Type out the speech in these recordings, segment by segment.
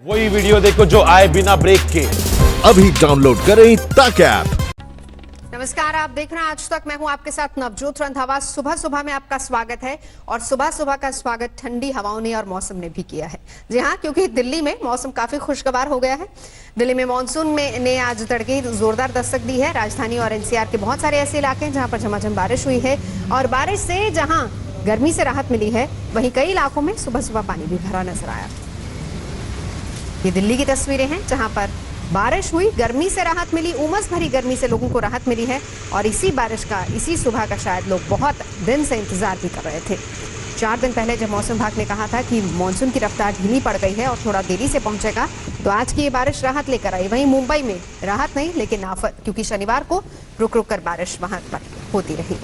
वही वीडियो देखो जो आए बिना ब्रेक के। अभी डाउनलोड करें तक ऐप। नमस्कार, आप देख रहे हैं आज तक। मैं हूं आपके साथ नवजोत रंधावा। सुबह सुबह में आपका स्वागत है और सुबह सुबह का स्वागत ठंडी हवाओं ने और मौसम ने भी किया है। जी हां, क्योंकि दिल्ली में मौसम काफी खुशगवार हो गया है। दिल्ली में मानसून ने आज तड़के जोरदार दस्तक दी है। राजधानी और एनसीआर के बहुत सारे ऐसे इलाके हैं जहां पर झमाझम बारिश हुई है और बारिश से जहां गर्मी से राहत मिली है, वहीं कई इलाकों में सुबह सुबह पानी भी भरा नजर आया। ये दिल्ली की तस्वीरें हैं जहां पर बारिश हुई, गर्मी से राहत मिली, उमस भरी गर्मी से लोगों को राहत मिली है और इसी बारिश का, इसी सुबह का शायद लोग बहुत दिन से इंतजार भी कर रहे थे। 4 दिन पहले जब मौसम विभाग ने कहा था कि मानसून की रफ्तार धीमी पड़ गई है और थोड़ा देरी से पहुंचेगा, तो आज की ये बारिश राहत लेकर आई। वहीं मुंबई में राहत नहीं लेकिन आफत, क्योंकि शनिवार को रुक रुक कर बारिश वहां पर होती रही।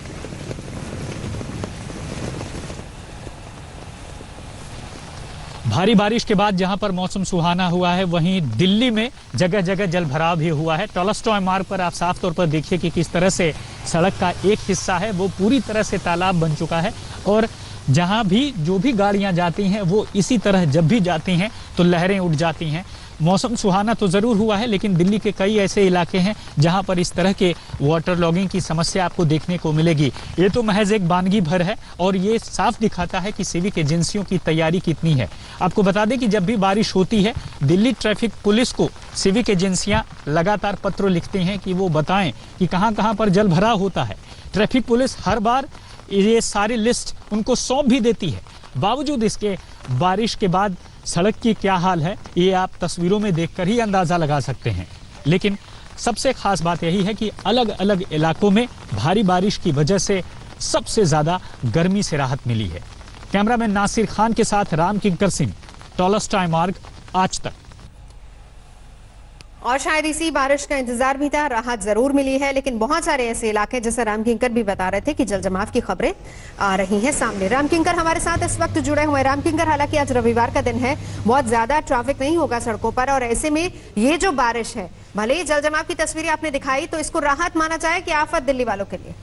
भारी बारिश के बाद जहां पर मौसम सुहाना हुआ है, वहीं दिल्ली में जगह जगह जलभराव भी हुआ है। टॉलस्टॉय मार्ग पर आप साफ तौर पर देखिए कि किस तरह से सड़क का एक हिस्सा है वो पूरी तरह से तालाब बन चुका है और जहां भी जो भी गाड़ियां जाती हैं वो इसी तरह जब भी जाती हैं तो लहरें उठ जाती हैं। मौसम सुहाना तो ज़रूर हुआ है, लेकिन दिल्ली के कई ऐसे इलाके हैं जहां पर इस तरह के वाटर लॉगिंग की समस्या आपको देखने को मिलेगी। ये तो महज एक वानगी भर है और ये साफ दिखाता है कि सिविक एजेंसियों की तैयारी कितनी है। आपको बता दें कि जब भी बारिश होती है, दिल्ली ट्रैफिक पुलिस को सिविक एजेंसियां लगातार पत्र लिखती हैं कि वो बताएं कि कहां-कहां पर जल भराव होता है। ट्रैफिक पुलिस हर बार ये सारी लिस्ट उनको सौंप भी देती है। बावजूद इसके बारिश के बाद सड़क की क्या हाल है, ये आप तस्वीरों में देखकर ही अंदाज़ा लगा सकते हैं। लेकिन सबसे खास बात यही है कि अलग अलग इलाकों में भारी बारिश की वजह से सबसे ज़्यादा गर्मी से राहत मिली है। कैमरामैन नासिर खान के साथ राम किंकर सिंह, टॉलस्टॉय मार्ग, आज तक। और शायद इसी बारिश का इंतजार भी था। राहत जरूर मिली है, लेकिन बहुत सारे ऐसे इलाके, जैसे राम किंकर भी बता रहे थे कि जल जमाव की खबरें आ रही हैं सामने। राम किंकर हमारे साथ इस वक्त जुड़े हुए हैं। राम किंकर, हालांकि आज रविवार का दिन है, बहुत ज्यादा ट्रैफिक नहीं होगा सड़कों पर और ऐसे में ये जो बारिश है, भले ही जल जमाव की तस्वीरें आपने दिखाई, तो इसको राहत माना जाए कि आफत दिल्ली वालों के लिए?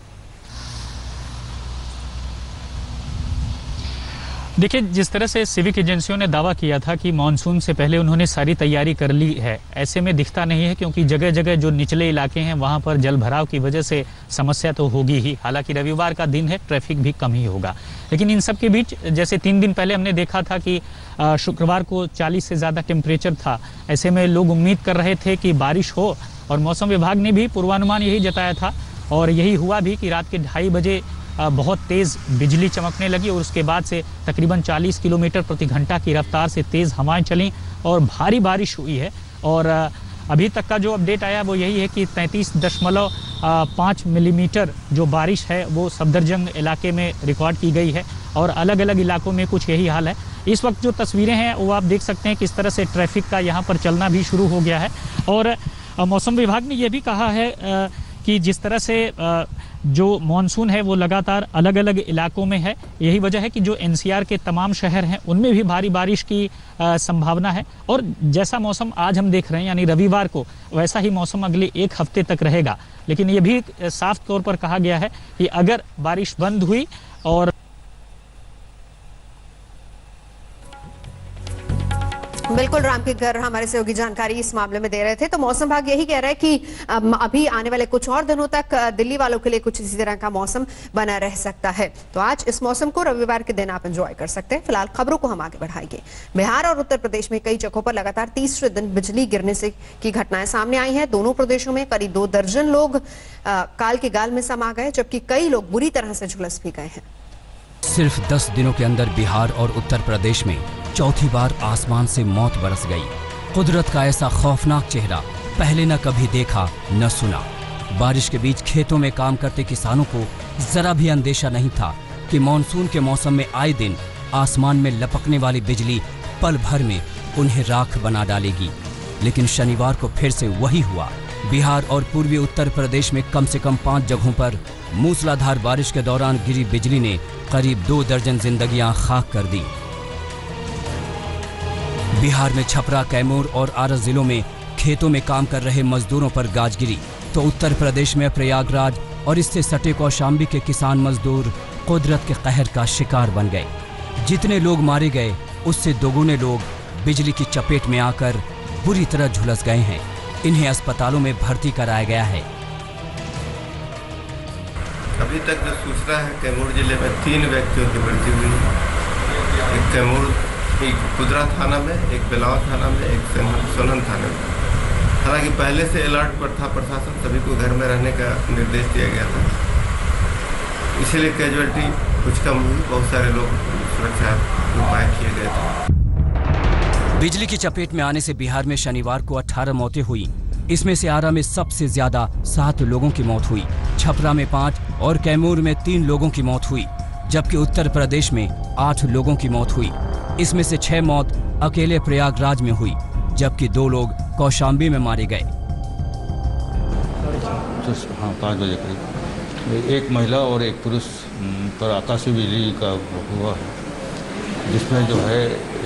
देखिए, जिस तरह से सिविक एजेंसियों ने दावा किया था कि मानसून से पहले उन्होंने सारी तैयारी कर ली है, ऐसे में दिखता नहीं है, क्योंकि जगह जगह जो निचले इलाके हैं वहां पर जल भराव की वजह से समस्या तो होगी ही। हालांकि रविवार का दिन है, ट्रैफिक भी कम ही होगा। लेकिन इन सब के बीच जैसे 3 दिन पहले हमने देखा था कि शुक्रवार को 40 से ज़्यादा टेम्परेचर था, ऐसे में लोग उम्मीद कर रहे थे कि बारिश हो और मौसम विभाग ने भी पूर्वानुमान यही जताया था और यही हुआ भी कि रात के 2:30 बजे बहुत तेज़ बिजली चमकने लगी और उसके बाद से तकरीबन 40 किलोमीटर प्रति घंटा की रफ्तार से तेज़ हवाएं चलीं और भारी बारिश हुई है। और अभी तक का जो अपडेट आया वो यही है कि 33.5 मिलीमीटर जो बारिश है वो सफदरजंग इलाके में रिकॉर्ड की गई है और अलग अलग इलाकों में कुछ यही हाल है। इस वक्त जो तस्वीरें हैं वो आप देख सकते हैं किस तरह से ट्रैफिक का यहाँ पर चलना भी शुरू हो गया है। और मौसम विभाग ने यह भी कहा है कि जिस तरह से जो मानसून है वो लगातार अलग अलग इलाकों में है, यही वजह है कि जो एनसीआर के तमाम शहर हैं उनमें भी भारी बारिश की संभावना है। और जैसा मौसम आज हम देख रहे हैं यानी रविवार को, वैसा ही मौसम अगले 1 हफ्ते तक रहेगा। लेकिन ये भी साफ तौर पर कहा गया है कि अगर बारिश बंद हुई और बिल्कुल, राम किंकर हमारे सहयोगी जानकारी इस मामले में दे रहे थे। तो मौसम विभाग यही कह रहा है कि अभी आने वाले कुछ और दिनों तक दिल्ली वालों के लिए कुछ इसी तरह का मौसम बना रह सकता है। तो आज इस मौसम को रविवार के दिन आप एंजॉय कर सकते हैं। फिलहाल खबरों को हम आगे बढ़ाएंगे। बिहार और उत्तर प्रदेश में कई जगहों पर लगातार तीसरे दिन बिजली गिरने से की घटनाएं सामने आई हैं। दोनों प्रदेशों में करीब 2 दर्जन लोग काल के गाल में समा गए, जबकि कई लोग बुरी तरह से झुलस भी गए हैं। सिर्फ 10 दिनों के अंदर बिहार और उत्तर प्रदेश में चौथी बार आसमान से मौत बरस गई। कुदरत का ऐसा खौफनाक चेहरा पहले न कभी देखा न सुना। बारिश के बीच खेतों में काम करते किसानों को जरा भी अंदेशा नहीं था कि मानसून के मौसम में आए दिन आसमान में लपकने वाली बिजली पल भर में उन्हें राख बना डालेगी। लेकिन शनिवार को फिर से वही हुआ। बिहार और पूर्वी उत्तर प्रदेश में कम से कम 5 जगहों पर मूसलाधार बारिश के दौरान गिरी बिजली ने करीब 2 दर्जन जिंदगियां खाक कर दी। बिहार में छपरा, कैमूर और आरा जिलों में खेतों में काम कर रहे मजदूरों पर गाज गिरी, तो उत्तर प्रदेश में प्रयागराज और इससे सटे कौशाम्बी के किसान मजदूर कुदरत के कहर का शिकार बन गए। जितने लोग मारे गए उससे दोगुने लोग बिजली की चपेट में आकर बुरी तरह झुलस गए हैं। इन्हें अस्पतालों में भर्ती कराया गया है। अभी तक जो सूचना है, कैमूर जिले में 3 व्यक्तियों की मृत्यु हुई है। एक कैमूर, एक कुदरा थाना में, एक बेलाव थाना में, एक सोलन थाना में। हालांकि पहले से अलर्ट पर था प्रशासन, सभी को घर में रहने का निर्देश दिया गया था, इसीलिए कैजुअलिटी कुछ कम हुई। बहुत सारे लोग सुरक्षा उपाय किए गए थे। बिजली की चपेट में आने से बिहार में शनिवार को 18 मौतें हुई। इसमें से आरा में सबसे ज्यादा 7 लोगों की मौत हुई, छपरा में 5 और कैमूर में 3 लोगों की मौत हुई, जबकि उत्तर प्रदेश में 8 लोगों की मौत हुई। इसमें से 6 मौत अकेले प्रयागराज में हुई, जबकि 2 लोग कौशाम्बी में मारे गए। हाँ, 5 बजे करीब एक महिला और एक पुरुष पर आकाशीय बिजली का हुआ है, जिसमें जो है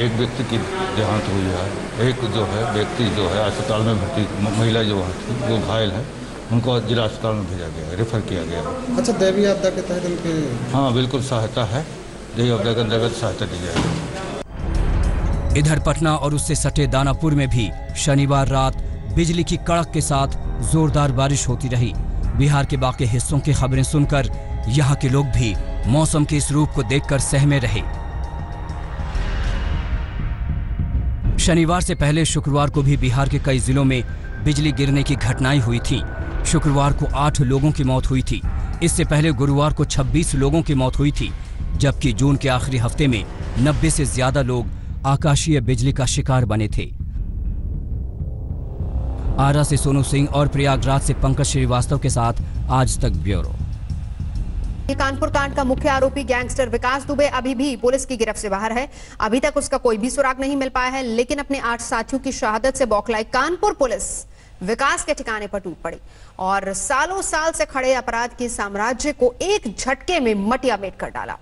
एक व्यक्ति की देहांत हुई है। एक जो है व्यक्ति जो है अस्पताल में भर्ती, महिला जो थी वो घायल है, उनको जिला अस्पताल में भेजा गया है, रेफर किया गया है। अच्छा, दैवीय आपदा के तहत उनके? हाँ, बिल्कुल सहायता है, दैवीय आपदा के अंतर्गत सहायता दी जाएगी। इधर पटना और उससे सटे दानापुर में भी शनिवार रात बिजली की कड़क के साथ जोरदार बारिश होती रही। बिहार के बाकी हिस्सों की खबरें सुनकर यहाँ के लोग भी मौसम के इस रूप को देखकर सहमे रहे। शनिवार से पहले शुक्रवार को भी बिहार के कई जिलों में बिजली गिरने की घटनाएं हुई थी। शुक्रवार को 8 लोगों की मौत हुई थी। इससे पहले गुरुवार को 26 लोगों की मौत हुई थी, जबकि जून के आखिरी हफ्ते में 90 से ज्यादा लोग आकाशीय बिजली का शिकार बने थे। आरा से सोनू सिंह और प्रयागराज से पंकज श्रीवास्तव के साथ आज तक ब्यूरो। कानपुर कांड का मुख्य आरोपी गैंगस्टर विकास दुबे अभी भी पुलिस की गिरफ्त से बाहर है। अभी तक उसका कोई भी सुराग नहीं मिल पाया है, लेकिन अपने 8 साथियों की शहादत से बौखलाई कानपुर पुलिस विकास के ठिकाने पर टूट पड़ी और सालों साल से खड़े अपराध के साम्राज्य को एक झटके में मटियामेट कर डाला।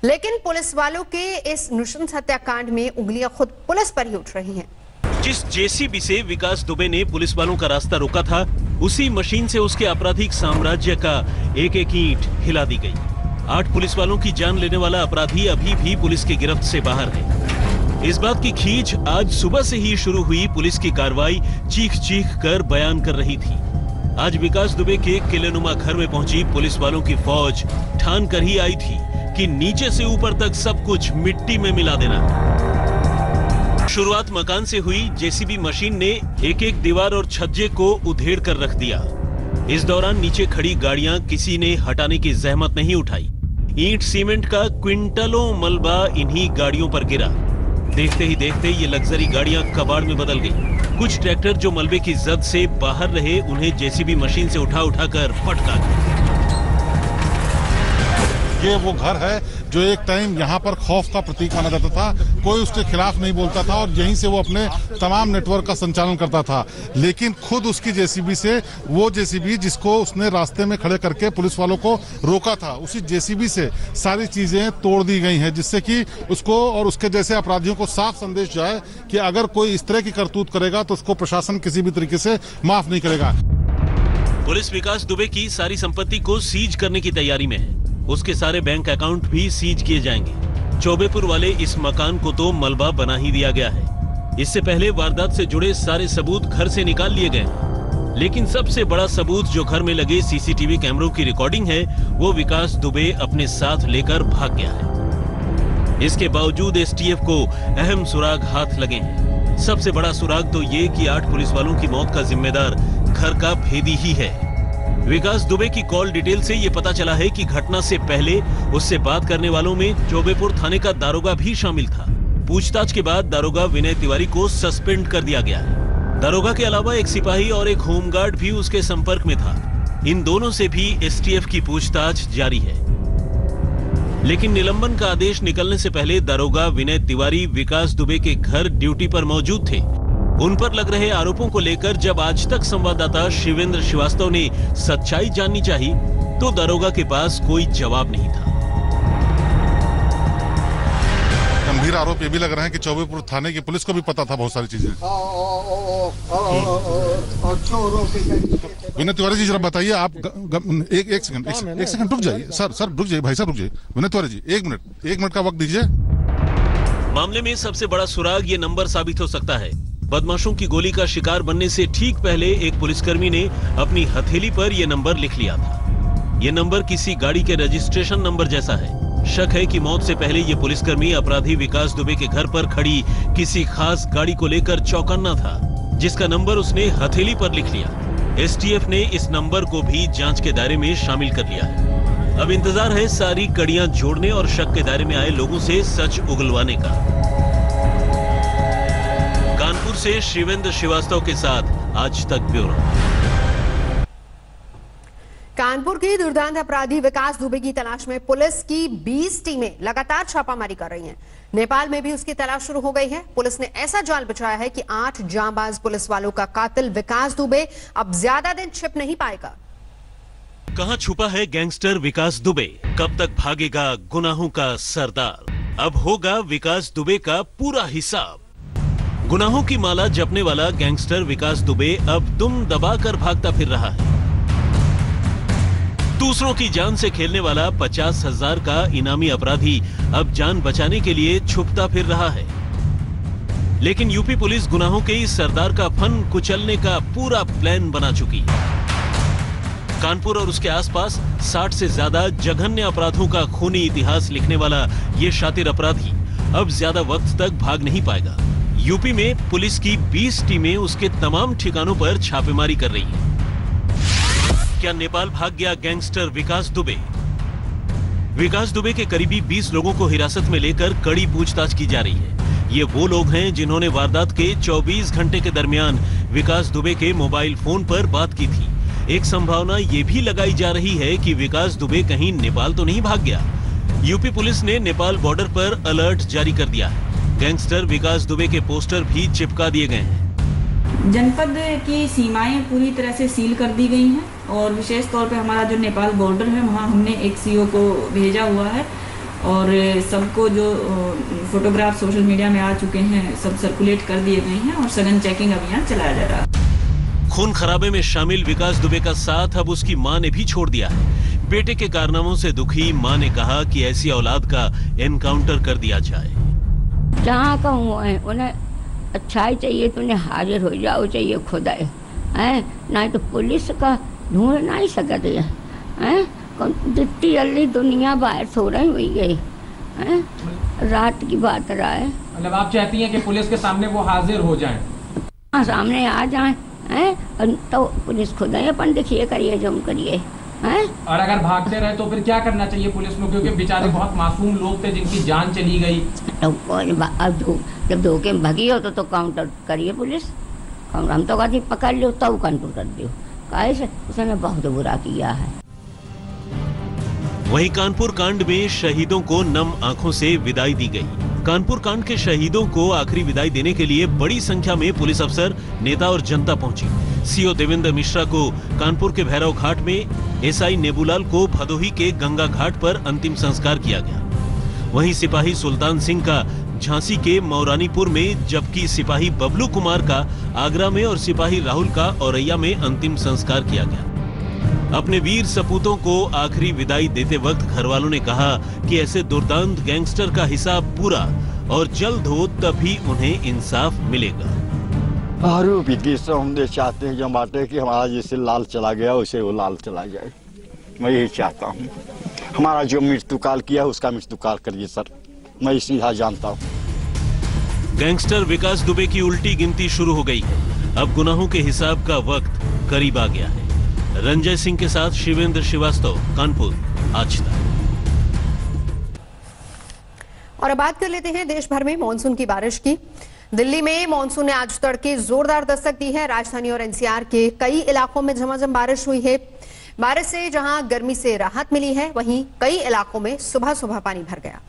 लेकिन पुलिस वालों के इस नृशंस हत्याकांड में उंगलियां खुद पुलिस पर ही उठ रही हैं। जिस जेसीबी से विकास दुबे ने पुलिस वालों का रास्ता रोका था, उसी मशीन से उसके आपराधिक साम्राज्य का एक एक ईंट हिला दी गई। 8 पुलिस वालों की जान लेने वाला अपराधी अभी भी पुलिस की गिरफ्त से बाहर है। इस बात की खींच आज सुबह से ही शुरू हुई पुलिस की कार्रवाई चीख चीख कर बयान कर रही थी। आज विकास दुबे के किलेनुमा घर में पहुंची पुलिस वालों की फौज ठान कर ही आई थी कि नीचे से ऊपर तक सब कुछ मिट्टी में मिला देना। शुरुआत मकान से हुई। जेसीबी मशीन ने एक एक दीवार और छज्जे को उधेड़ कर रख दिया। इस दौरान नीचे खड़ी गाड़ियां किसी ने हटाने की जहमत नहीं उठाई। ईंट सीमेंट का क्विंटलों मलबा इन्हीं गाड़ियों पर गिरा। देखते ही देखते ये लग्जरी गाड़ियां कबाड़ में बदल गई। कुछ ट्रैक्टर जो मलबे की जद से बाहर रहे, उन्हें जेसीबी मशीन से उठा कर पटका दिया। ये वो घर है जो एक टाइम यहाँ पर खौफ का प्रतीक माना जाता था। कोई उसके खिलाफ नहीं बोलता था और यहीं से वो अपने तमाम नेटवर्क का संचालन करता था। लेकिन खुद उसकी जेसीबी से, वो जेसीबी जिसको उसने रास्ते में खड़े करके पुलिस वालों को रोका था, उसी जेसीबी से सारी चीजें तोड़ दी गई हैं, जिससे कि उसको और उसके जैसे अपराधियों को साफ संदेश जाए कि अगर कोई इस तरह की करतूत करेगा तो उसको प्रशासन किसी भी तरीके से माफ नहीं करेगा। पुलिस विकास दुबे की सारी संपत्ति को सीज करने की तैयारी में है। उसके सारे बैंक अकाउंट भी सीज किए जाएंगे। चौबेपुर वाले इस मकान को तो मलबा बना ही दिया गया है। इससे पहले वारदात से जुड़े सारे सबूत घर से निकाल लिए गए। लेकिन सबसे बड़ा सबूत जो घर में लगे सीसीटीवी कैमरों की रिकॉर्डिंग है, वो विकास दुबे अपने साथ लेकर भाग गया है। इसके बावजूद एसटीएफ को अहम सुराग हाथ लगे हैं। सबसे बड़ा सुराग तो ये कि 8 पुलिस वालों की मौत का जिम्मेदार घर का भेदी ही है। विकास दुबे की कॉल डिटेल से ये पता चला है कि घटना से पहले उससे बात करने वालों में चौबेपुर थाने का दारोगा भी शामिल था। पूछताछ के बाद दारोगा विनय तिवारी को सस्पेंड कर दिया गया है। दारोगा के अलावा एक सिपाही और एक होमगार्ड भी उसके संपर्क में था। इन दोनों से भी एसटीएफ की पूछताछ जारी है। लेकिन निलंबन का आदेश निकलने से पहले दारोगा विनय तिवारी विकास दुबे के घर ड्यूटी पर मौजूद थे। उन पर लग रहे आरोपों को लेकर जब आज तक संवाददाता शिवेंद्र श्रीवास्तव ने सच्चाई जाननी चाहिए, तो दारोगा के पास कोई जवाब नहीं था। गंभीर आरोप ये भी लग रहे हैं कि चौबेपुर थाने की पुलिस को भी पता था बहुत सारी चीजें। विनय तिवारी जी, जरा बताइए आप। एक सेकंड रुक जाइए। सर रुक जाइए, भाई साहब रुक जाइए। विनय तिवारी जी, एक मिनट का वक्त दीजिए। मामले में सबसे बड़ा सुराग ये नंबर साबित हो सकता है। बदमाशों की गोली का शिकार बनने से ठीक पहले एक पुलिसकर्मी ने अपनी हथेली पर यह नंबर लिख लिया था। ये नंबर किसी गाड़ी के रजिस्ट्रेशन नंबर जैसा है। शक है कि मौत से पहले ये पुलिसकर्मी अपराधी विकास दुबे के घर पर खड़ी किसी खास गाड़ी को लेकर चौकन्ना था, जिसका नंबर उसने हथेली पर लिख लिया। एसटीएफ ने इस नंबर को भी जांच के दायरे में शामिल कर लिया है। अब इंतजार है सारी कड़ियां जोड़ने और शक के दायरे में आए लोगों से सच उगलवाने का। कानपुर से शिवेंद्र श्रीवास्तव के साथ आज तक ब्यूरो। कानपुर की दुर्दांत अपराधी विकास दुबे की तलाश में पुलिस की 20 टीमें लगातार छापामारी कर रही हैं। नेपाल में भी उसकी तलाश शुरू हो गई है। पुलिस ने ऐसा जाल बिछाया है कि 8 जांबाज पुलिस वालों का कातिल विकास दुबे अब ज्यादा दिन छिप नहीं पाएगा। कहां छुपा है गैंगस्टर विकास दुबे? कब तक भागेगा गुनाहों का सरदार? अब होगा विकास दुबे का पूरा हिसाब। गुनाहों की माला जपने वाला गैंगस्टर विकास दुबे अब दुम दबाकर भागता फिर रहा है। दूसरों की जान से खेलने वाला 50,000 का इनामी अपराधी अब जान बचाने के लिए छुपता फिर रहा है। लेकिन यूपी पुलिस गुनाहों के इस सरदार का फन कुचलने का पूरा प्लान बना चुकी है। कानपुर और उसके आसपास 60 से ज्यादा जघन्य अपराधों का खूनी इतिहास लिखने वाला ये शातिर अपराधी अब ज्यादा वक्त तक भाग नहीं पाएगा। यूपी में पुलिस की 20 टीमें उसके तमाम ठिकानों पर छापेमारी कर रही हैं। क्या नेपाल भाग गया गैंगस्टर विकास दुबे? विकास दुबे के करीबी 20 लोगों को हिरासत में लेकर कड़ी पूछताछ की जा रही है। ये वो लोग हैं जिन्होंने वारदात के 24 घंटे के दरमियान विकास दुबे के मोबाइल फोन पर बात की थी। एक संभावना ये भी लगाई जा रही है कि विकास दुबे कहीं नेपाल तो नहीं भाग गया। यूपी पुलिस ने नेपाल बॉर्डर पर अलर्ट जारी कर दिया है। गैंगस्टर विकास दुबे के पोस्टर भी चिपका दिए गए हैं। जनपद की सीमाएं पूरी तरह से सील कर दी गई हैं और विशेष तौर पे हमारा जो नेपाल बॉर्डर है वहाँ हमने एक सीओ को भेजा हुआ है और सबको जो फोटोग्राफ सोशल मीडिया में आ चुके हैं सब सर्कुलेट कर दिए गए हैं और सघन चेकिंग अभियान चलाया जा रहा है। खून खराबे में शामिल विकास दुबे का साथ अब उसकी मां ने भी छोड़ दिया है। बेटे के कारनामों से दुखी मां ने कहा कि ऐसी औलाद का एनकाउंटर कर दिया जाए। जहाँ का हुआ है उन्हें अच्छाई चाहिए तो उन्हें हाजिर हो जाओ चाहिए खुदा है नहीं तो पुलिस का ढूंढ नहीं सकते हैं। जितनी जल्दी दुनिया बाहर सो रही हुई गई है। रात की बात रहा है। मतलब आप चाहती हैं कि पुलिस के सामने वो हाजिर हो जाएं? हाँ, सामने आ जाएं हैं तो पुलिस खुद ही अपन देखिए करिए जो करिए हैं। और अगर भागते रहे तो फिर क्या करना चाहिए पुलिस को? क्योंकि बेचारे बहुत मासूम लोग थे जिनकी जान चली गई। तो अब जब धोखे में भगी हो तो काउंटर करिए पुलिस। हम तो कहती पकड़ लो तब काउंटर कर दो। कैसे उसने बहुत बुरा किया है। वहीं कानपुर कांड में शहीदों को नम आंखों से विदाई दी गई। कानपुर कांड के शहीदों को आखिरी विदाई देने के लिए बड़ी संख्या में पुलिस अफसर, नेता और जनता पहुंची। सीओ देवेंद्र मिश्रा को कानपुर के भैरव घाट में, एसआई नेबूलाल को भदोही के गंगा घाट पर अंतिम संस्कार किया गया। वहीं सिपाही सुल्तान सिंह का झांसी के मौरानीपुर में, जबकि सिपाही बबलू कुमार का आगरा में और सिपाही राहुल का औरैया में अंतिम संस्कार किया गया। अपने वीर सपूतों को आखिरी विदाई देते वक्त घरवालों ने कहा कि ऐसे दुर्दांत गैंगस्टर का हिसाब पूरा और जल्द हो तभी उन्हें इंसाफ मिलेगा। हम चाहते हैं जब बाटे कि हमारा जैसे लाल चला गया वैसे वो लाल चला जाए। मैं यही चाहता हूँ। हमारा जो मृत्युकाल किया उसका मृत्युकाल करिए सर। मैं सीधा जानता हूँ। गैंगस्टर विकास दुबे की उल्टी गिनती शुरू हो गई है। अब गुनाहों के हिसाब का वक्त करीब आ गया है। रंजय सिंह के साथ शिवेंद्र श्रीवास्तव, कानपुर, आज तक। और अब बात कर लेते हैं देश भर में मॉनसून की बारिश की। दिल्ली में मॉनसून ने आज तड़के जोरदार दस्तक दी है। राजधानी और एनसीआर के कई इलाकों में झमाझम बारिश हुई है। बारिश से जहां गर्मी से राहत मिली है, वहीं कई इलाकों में सुबह सुबह पानी भर गया।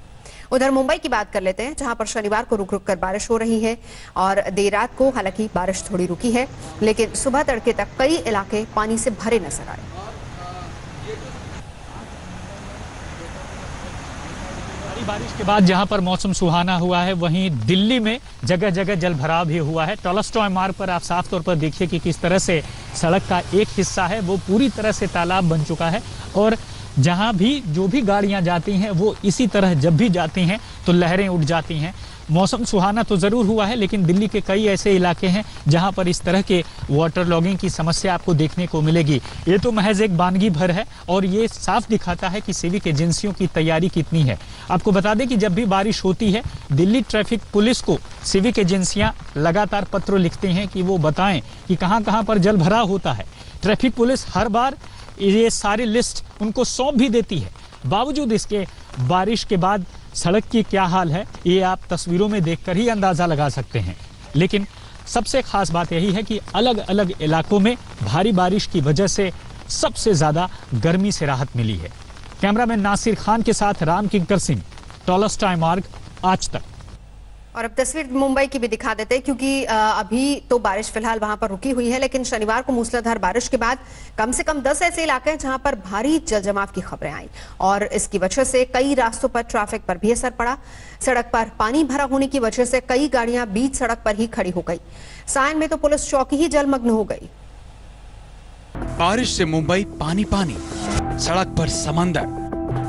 उधर मुंबई की बात कर लेते हैं, जहां पर शनिवार को रुक रुक कर बारिश हो रही है और देर रात को हालांकि बारिश थोड़ी रुकी है, लेकिन सुबह तड़के तक कई इलाके पानी से भरे नजर आए। बारिश के बाद जहां पर मौसम सुहाना हुआ है, वहीं दिल्ली में जगह जगह जलभराव भी हुआ है। टॉलस्टॉय मार्ग पर आप साफ तौर पर देखिए कि किस तरह से सड़क का एक हिस्सा है वो पूरी तरह से तालाब बन चुका है और जहां भी जो भी गाड़ियां जाती हैं वो इसी तरह जब भी जाती हैं तो लहरें उठ जाती हैं। मौसम सुहाना तो ज़रूर हुआ है, लेकिन दिल्ली के कई ऐसे इलाके हैं जहां पर इस तरह के वाटर लॉगिंग की समस्या आपको देखने को मिलेगी। ये तो महज एक वानगी भर है और ये साफ दिखाता है कि सिविक एजेंसियों की तैयारी कितनी है। आपको बता दें कि जब भी बारिश होती है, दिल्ली ट्रैफिक पुलिस को सिविक एजेंसियां लगातार पत्र लिखते हैं कि वो बताएं कि कहां-कहां पर जल भराव होता है। ट्रैफिक पुलिस हर बार ये सारी लिस्ट उनको सौंप भी देती है। बावजूद इसके बारिश के बाद सड़क की क्या हाल है, ये आप तस्वीरों में देखकर ही अंदाजा लगा सकते हैं। लेकिन सबसे खास बात यही है कि अलग अलग इलाकों में भारी बारिश की वजह से सबसे ज्यादा गर्मी से राहत मिली है। कैमरामैन नासिर खान के साथ राम किंकर सिंह, टॉलस्टॉय मार्ग, आज तक। और अब तस्वीर मुंबई की भी दिखा देते हैं, क्योंकि अभी तो बारिश फिलहाल वहां पर रुकी हुई है, लेकिन शनिवार को मूसलाधार बारिश के बाद कम से कम 10 ऐसे इलाके हैं जहां पर भारी जलजमाव की खबरें आई और इसकी वजह से कई रास्तों पर ट्रैफिक पर भी असर पड़ा। सड़क पर पानी भरा होने की वजह से कई गाड़ियां बीच सड़क पर ही खड़ी हो गई। सायन में तो पुलिस चौकी ही जलमग्न हो गई। बारिश से मुंबई पानी पानी, सड़क पर समंदर,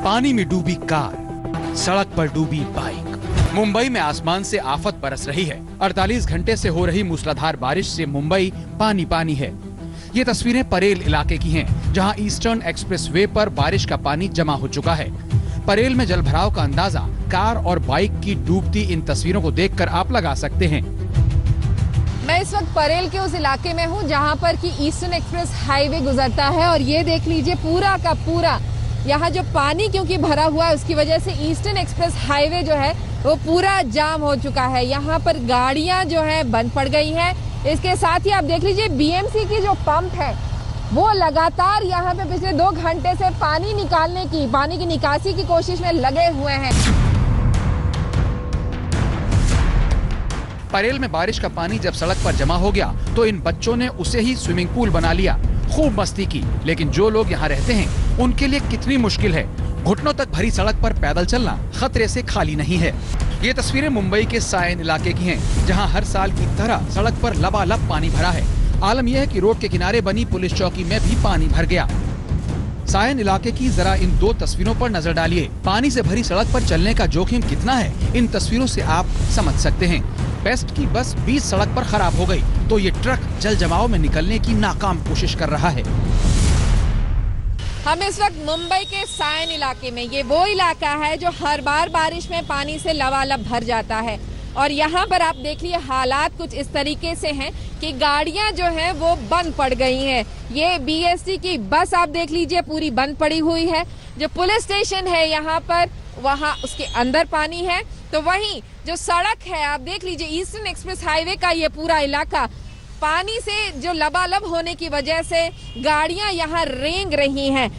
पानी में डूबी कार, सड़क पर डूबी बाइक। मुंबई में आसमान से आफत बरस रही है। 48 घंटे से हो रही मूसलाधार बारिश से मुंबई पानी पानी है। ये तस्वीरें परेल इलाके की हैं, जहां ईस्टर्न एक्सप्रेसवे पर बारिश का पानी जमा हो चुका है। परेल में जलभराव का अंदाजा कार और बाइक की डूबती इन तस्वीरों को देखकर आप लगा सकते हैं। मैं इस वक्त परेल के उस इलाके में हूं जहां पर कि ईस्टर्न एक्सप्रेस हाईवे गुजरता है और ये देख लीजिए पूरा का पूरा यहाँ जो पानी क्योंकि भरा हुआ है उसकी वजह से ईस्टर्न एक्सप्रेस हाईवे जो है वो पूरा जाम हो चुका है। यहाँ पर गाड़ियां जो है बंद पड़ गई हैं। इसके साथ ही आप देख लीजिए बीएमसी की जो पंप है वो लगातार यहाँ पे पिछले 2 घंटे से पानी की निकासी की कोशिश में लगे हुए हैं। परेल में बारिश का पानी जब सड़क पर जमा हो गया तो इन बच्चों ने उसे ही स्विमिंग पूल बना लिया, खूब मस्ती की। लेकिन जो लोग यहाँ रहते हैं उनके लिए कितनी मुश्किल है। घुटनों तक भरी सड़क पर पैदल चलना खतरे से खाली नहीं है। ये तस्वीरें मुंबई के सायन इलाके की हैं, जहां हर साल की तरह सड़क पर लबालब पानी भरा है। आलम यह है कि रोड के किनारे बनी पुलिस चौकी में भी पानी भर गया। सायन इलाके की जरा इन 2 तस्वीरों पर नजर डालिए। पानी से भरी सड़क पर चलने का जोखिम कितना है, इन तस्वीरों से आप समझ सकते हैं। बेस्ट की बस बीच सड़क पर खराब हो गई तो ये ट्रक जल जमाव में निकलने की नाकाम कोशिश कर रहा है। हम इस वक्त मुंबई के सायन इलाके में, ये वो इलाका है जो हर बार बारिश में पानी से लबालब भर जाता है और यहाँ पर आप देख लीजिए हालात कुछ इस तरीके से हैं कि गाड़ियां जो हैं वो बंद पड़ गई हैं। ये बीएसटी की बस आप देख लीजिए पूरी बंद पड़ी हुई है। जो पुलिस स्टेशन है यहाँ पर वहाँ उसके अंदर पानी है, तो वहीं जो सड़क है आप देख लीजिए ईस्टर्न एक्सप्रेस हाईवे का ये पूरा इलाका पानी से जो लबालब होने की वजह से गाड़ियां यहाँ रेंग रही हैं।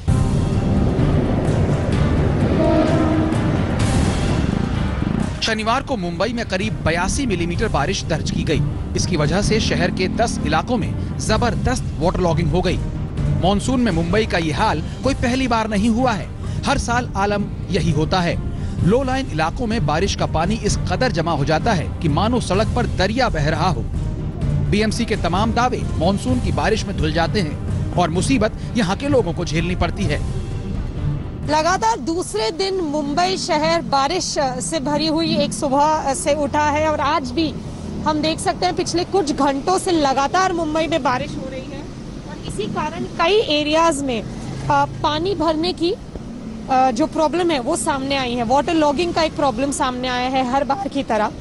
शनिवार को मुंबई में करीब 82 मिलीमीटर बारिश दर्ज की गई। इसकी वजह से शहर के 10 इलाकों में जबरदस्त वाटर लॉगिंग हो गई। मॉनसून में मुंबई का ये हाल कोई पहली बार नहीं हुआ है। हर साल आलम यही होता है। लो लाइन इलाकों में बारिश का पानी इस कदर जमा हो जाता है कि मानो सड़क पर दरिया बह रहा हो। बीएमसी के तमाम दावे मॉनसून की बारिश में धुल जाते हैं और मुसीबत यहाँ के लोगों को झेलनी पड़ती है। लगातार दूसरे दिन मुंबई शहर बारिश से भरी हुई एक सुबह से उठा है और आज भी हम देख सकते हैं पिछले कुछ घंटों से लगातार मुंबई में बारिश हो रही है और इसी कारण कई एरियाज में पानी भरने की जो प्रॉब्लम है वो सामने आई है। वाटर लॉगिंग का एक प्रॉब्लम सामने आया है हर बार की तरह।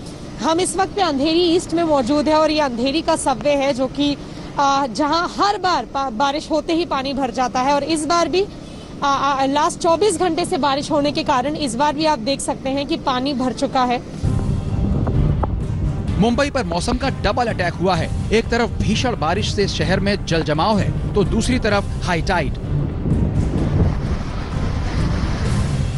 हम इस वक्त अंधेरी ईस्ट में मौजूद है और ये अंधेरी का सबवे है जो कि जहां हर बार बारिश होते ही पानी भर जाता है और इस बार भी लास्ट 24 घंटे से बारिश होने के कारण इस बार भी आप देख सकते हैं कि पानी भर चुका है। मुंबई पर मौसम का डबल अटैक हुआ है। एक तरफ भीषण बारिश से शहर में जल जमाव है तो दूसरी तरफ हाई टाइड।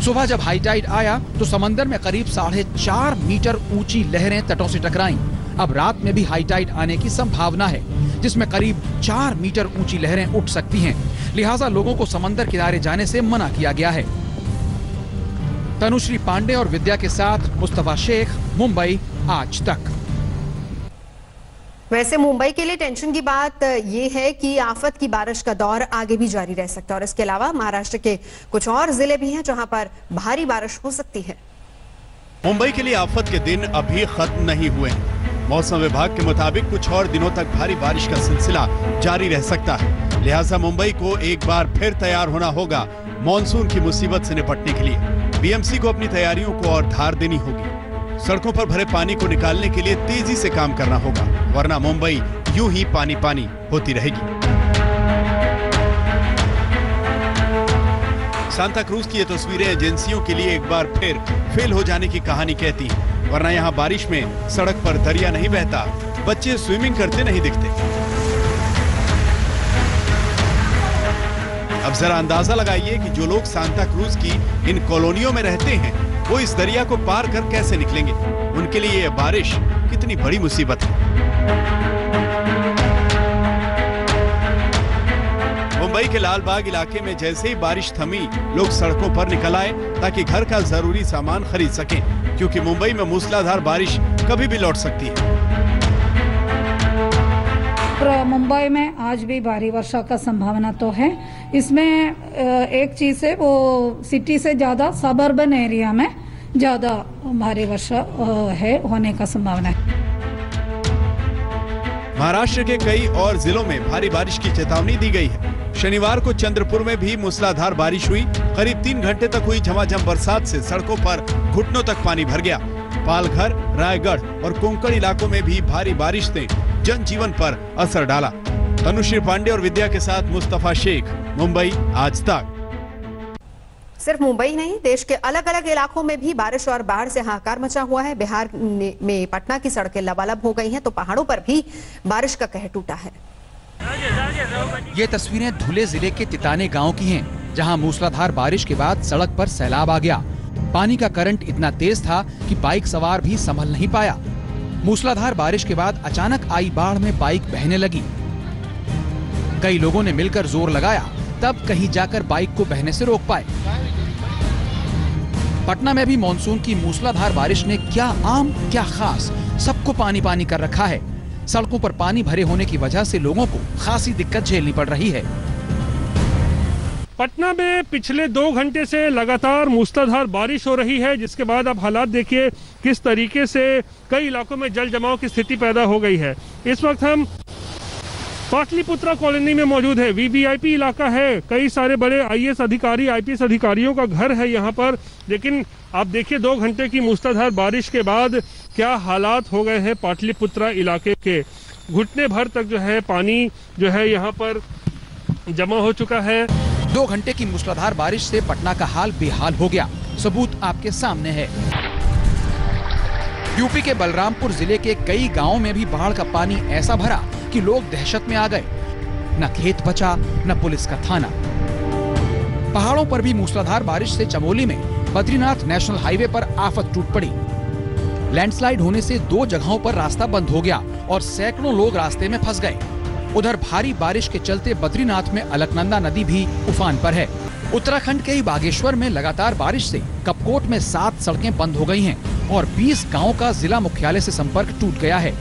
सुबह जब हाई टाइड आया तो समंदर में करीब 4.5 मीटर ऊंची लहरें तटों से टकराईं। अब रात में भी हाई टाइड आने की संभावना है जिसमें करीब 4 मीटर ऊंची लहरें उठ सकती हैं। लिहाजा लोगों को समंदर किनारे जाने से मना किया गया है। तनुश्री पांडे और विद्या के साथ मुस्तफा शेख, मुंबई आज तक। वैसे मुंबई के लिए टेंशन की बात यह है कि आफत की बारिश का दौर आगे भी जारी रह सकता है और इसके अलावा महाराष्ट्र के कुछ और जिले भी हैं जहां पर भारी बारिश हो सकती है। मुंबई के लिए आफत के दिन अभी खत्म नहीं हुए हैं। मौसम विभाग के मुताबिक कुछ और दिनों तक भारी बारिश का सिलसिला जारी रह सकता है। लिहाजा मुंबई को एक बार फिर तैयार होना होगा मॉनसून की मुसीबत से निपटने के लिए। बीएमसी को अपनी तैयारियों को और धार देनी होगी। सड़कों पर भरे पानी को निकालने के लिए तेजी से काम करना होगा, वरना मुंबई यूं ही पानी पानी होती रहेगी। सांता क्रूज की ये तस्वीरें एजेंसियों के लिए एक बार फिर फेल हो जाने की कहानी कहती हैं, वरना यहाँ बारिश में सड़क पर दरिया नहीं बहता, बच्चे स्विमिंग करते नहीं दिखते। अब जरा अंदाजा लगाइए कि जो लोग सांता क्रूज की इन कॉलोनियों में रहते हैं वो इस दरिया को पार कर कैसे निकलेंगे। उनके लिए ये बारिश कितनी बड़ी मुसीबत है। मुंबई के लालबाग इलाके में जैसे ही बारिश थमी, लोग सड़कों पर निकल आए ताकि घर का जरूरी सामान खरीद सकें, क्योंकि मुंबई में मूसलाधार बारिश कभी भी लौट सकती है। मुंबई में आज भी भारी वर्षा का संभावना तो है। इसमें एक चीज है, वो सिटी से ज्यादा सबर्बन एरिया में ज्यादा भारी वर्षा है होने का संभावना है। महाराष्ट्र के कई और जिलों में भारी बारिश की चेतावनी दी गई है। शनिवार को चंद्रपुर में भी मूसलाधार बारिश हुई। करीब 3 घंटे तक हुई झमाझम बरसात से सड़कों पर घुटनों तक पानी भर गया। पालघर, रायगढ़ और कोंकण इलाकों में भी भारी बारिश ने जनजीवन पर असर डाला। तनुश्री पांडे और विद्या के साथ मुस्तफा शेख, मुंबई आज तक। सिर्फ मुंबई नहीं, देश के अलग अलग इलाकों में भी बारिश और बाढ़ से हाहाकार मचा हुआ है। बिहार में पटना की सड़कें लबालब हो गई हैं, तो पहाड़ों पर भी बारिश का कहर टूटा है। ये तस्वीरें धुले जिले के तिताने गांव की हैं, जहां मूसलाधार बारिश के बाद सड़क पर सैलाब आ गया। पानी का करंट इतना तेज था कि बाइक सवार भी संभल नहीं पाया। मूसलाधार बारिश के बाद अचानक आई बाढ़ में बाइक बहने लगी। कई लोगों ने मिलकर जोर लगाया, तब कहीं जाकर बाइक को बहने से रोक पाए। पटना में भी मॉनसून की मूसलाधार बारिश ने क्या आम क्या खास सबको पानी पानी कर रखा है। सड़कों पर पानी भरे होने की वजह से लोगों को खासी दिक्कत झेलनी पड़ रही है। पटना में पिछले 2 घंटे से लगातार मूसलाधार बारिश हो रही है, जिसके बाद आप हालात देखिए किस तरीके से कई इलाकों में जल जमाव की स्थिति पैदा हो गई है। इस वक्त हम पाटलिपुत्रा कॉलोनी में मौजूद है। वीवीआईपी इलाका है, कई सारे बड़े आईएएस अधिकारी, आईपीएस अधिकारियों का घर है यहाँ पर। लेकिन आप देखिए 2 घंटे की मूसलाधार बारिश के बाद क्या हालात हो गए हैं पाटलिपुत्रा इलाके के। घुटने भर तक जो है पानी जो है यहाँ पर जमा हो चुका है। 2 घंटे की मूसलाधार बारिश से पटना का हाल बेहाल हो गया। सबूत आपके सामने है। यूपी के बलरामपुर जिले के कई गांवों में भी बाढ़ का पानी ऐसा भरा कि लोग दहशत में आ गए। न खेत बचा, न पुलिस का थाना। पहाड़ों पर भी मूसलाधार बारिश से चमोली में बद्रीनाथ नेशनल हाईवे पर आफत टूट पड़ी। लैंडस्लाइड होने से 2 जगहों पर रास्ता बंद हो गया और सैकड़ों लोग रास्ते में फंस गए। उधर भारी बारिश के चलते बद्रीनाथ में अलकनंदा नदी भी उफान पर है। उत्तराखंड के ही बागेश्वर में लगातार बारिश से कपकोट में 7 सड़कें बंद हो गई हैं और 20 गांवों का जिला मुख्यालय से संपर्क टूट गया है।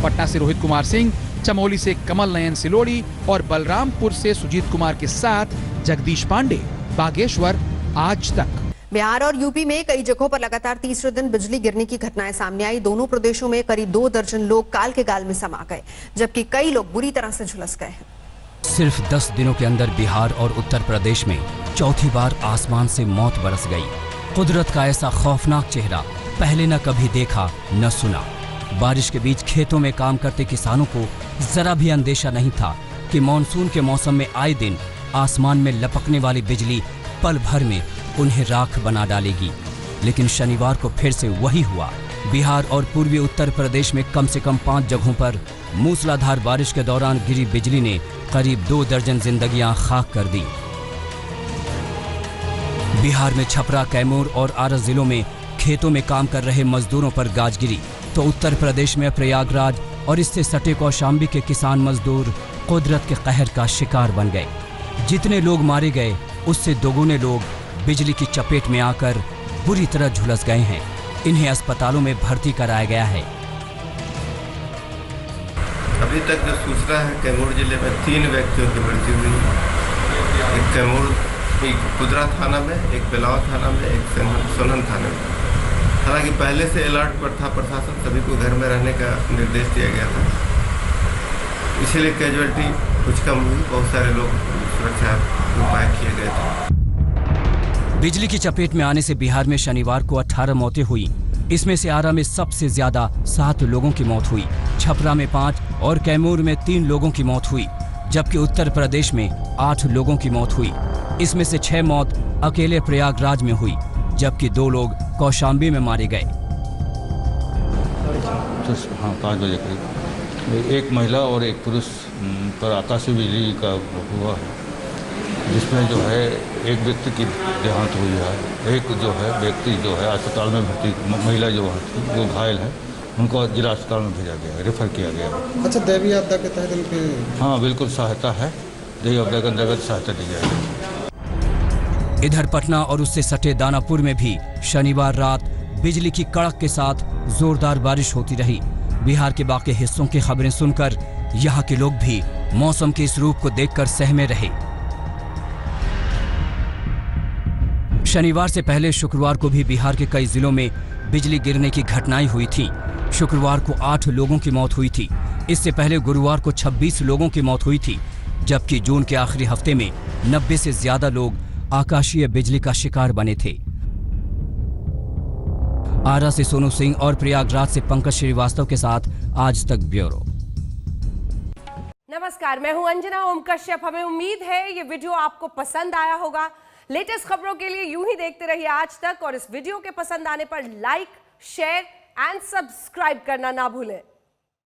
पटना से रोहित कुमार सिंह, चमोली से कमल नयन सिलोड़ी और बलरामपुर से सुजीत कुमार के साथ जगदीश पांडे, बागेश्वर आज तक। बिहार और यूपी में कई जगहों पर लगातार तीसरे दिन बिजली गिरने की घटनाएं सामने आई। दोनों प्रदेशों में करीब 2 दर्जन लोग काल के गाल में समा गए, जबकि कई लोग बुरी तरह से झुलस गए हैं। सिर्फ 10 दिनों के अंदर बिहार और उत्तर प्रदेश में चौथी बार आसमान से मौत बरस गई। कुदरत का ऐसा खौफनाक चेहरा पहले न कभी देखा न सुना। बारिश के बीच खेतों में काम करते किसानों को जरा भी अंदेशा नहीं था कि मानसून के मौसम में आए दिन आसमान में लपकने वाली बिजली पल भर में उन्हें राख बना डालेगी। लेकिन शनिवार को फिर से वही हुआ। बिहार और पूर्वी उत्तर प्रदेश में कम से कम 5 जगहों पर मूसलाधार बारिश के दौरान गिरी बिजली ने करीब 2 दर्जन जिंदगियां खाक कर दी। बिहार में छपरा, कैमूर और आरा जिलों में खेतों में काम कर रहे मजदूरों पर गाज गिरी, तो उत्तर प्रदेश में प्रयागराज और इससे सटे कौशाम्बी के किसान मजदूर कुदरत के कहर का शिकार बन गए। जितने लोग मारे गए उससे दोगुने लोग बिजली की चपेट में आकर बुरी तरह झुलस गए हैं। इन्हें अस्पतालों में भर्ती कराया गया है। अभी तक जो सूचना है, कैमूर जिले में 3 व्यक्तियों की मृत्यु हुई है। एक कैमूर, एक कुदरा थाना में, एक बिलाव थाना में, एक सोलन थाना में। हालांकि पहले से अलर्ट पर था प्रशासन, सभी को घर में रहने का निर्देश दिया गया था, इसीलिए कैजुअलिटी कुछ कम हुई। बहुत सारे लोग सुरक्षा उपाय किए गए थे। बिजली की चपेट में आने से बिहार में शनिवार को 18 मौतें हुई। इसमें से आरा में सबसे ज्यादा 7 लोगों की मौत हुई, छपरा में 5 और कैमूर में 3 लोगों की मौत हुई, जबकि उत्तर प्रदेश में 8 लोगों की मौत हुई। इसमें से 6 मौत अकेले प्रयागराज में हुई, जबकि 2 लोग कौशाम्बी में मारे गए। हाँ, 5 बजे करीब एक महिला और एक पुरुष पर आकाशीय बिजली का हुआ है, जिसमें जो है एक व्यक्ति की देहांत हुई है। एक जो है व्यक्ति जो है अस्पताल में भर्ती, महिला जो थी वो घायल है, उनको जिला अस्पताल में भेजा गया है, रेफर किया गया है। अच्छा, दैवीय आपदा के तहत उनके? हाँ बिल्कुल, सहायता है, दैवीय आपदा के अंतर्गत सहायता दी जाएगी। इधर पटना और उससे सटे दानापुर में भी शनिवार रात बिजली की कड़क के साथ जोरदार बारिश होती रही। बिहार के बाकी हिस्सों की खबरें सुनकर यहाँ के लोग भी मौसम के इस रूप को देखकर सहमे रहे। शनिवार से पहले शुक्रवार को भी बिहार के कई जिलों में बिजली गिरने की घटनाएं हुई थी। शुक्रवार को 8 लोगों की मौत हुई थी। इससे पहले गुरुवार को 26 लोगों की मौत हुई थी, जबकि जून के आखिरी हफ्ते में 90 से ज्यादा लोग आकाशीय बिजली का शिकार बने थे। आरा से सोनू सिंह और प्रयागराज से पंकज श्रीवास्तव के साथ आज तक ब्यूरो। नमस्कार, मैं हूं अंजना ओम कश्यप। हमें उम्मीद है ये वीडियो आपको पसंद आया होगा। लेटेस्ट खबरों के लिए यूं ही देखते रहिए आज तक, और इस वीडियो के पसंद आने पर लाइक, शेयर एंड सब्सक्राइब करना ना भूलें।